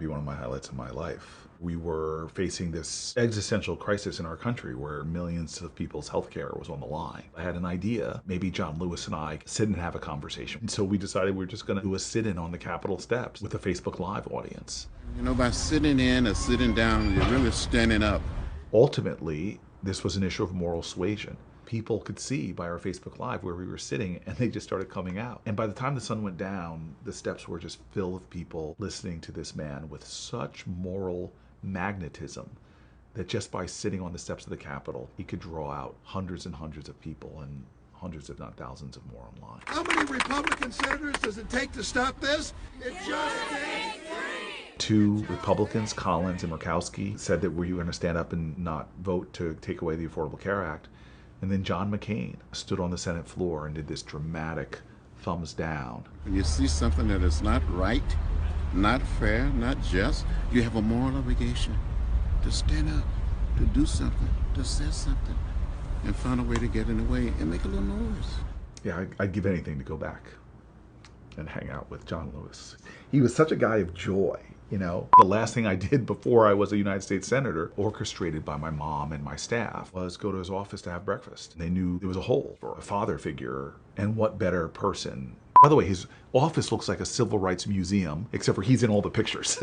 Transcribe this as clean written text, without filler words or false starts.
Be one of my highlights of my life. We were facing this existential crisis in our country where millions of people's healthcare was on the line. I had an idea, maybe John Lewis and I sit and have a conversation. And so we decided we were just going to do a sit-in on the Capitol steps with a Facebook Live audience. You know, by sitting in or sitting down, you're really standing up. Ultimately, this was an issue of moral suasion. People could see by our Facebook Live where we were sitting, and they just started coming out. And by the time the sun went down, the steps were just filled with people listening to this man with such moral magnetism that just by sitting on the steps of the Capitol, he could draw out hundreds and hundreds of people and hundreds, if not thousands, of more online. How many Republican senators does it take to stop this? It just takes 3. Two Republicans, Collins and Murkowski, said that we were going to stand up and not vote to take away the Affordable Care Act. And then John McCain stood on the Senate floor and did this dramatic thumbs down. When you see something that is not right, not fair, not just, you have a moral obligation to stand up, to do something, to say something, and find a way to get in the way and make a little noise. Yeah, I'd give anything to go back and hang out with John Lewis. He was such a guy of joy. You know, the last thing I did before I was a United States Senator, orchestrated by my mom and my staff, was go to his office to have breakfast. They knew there was a hole for a father figure, and what better person. By the way, his office looks like a civil rights museum, except for he's in all the pictures.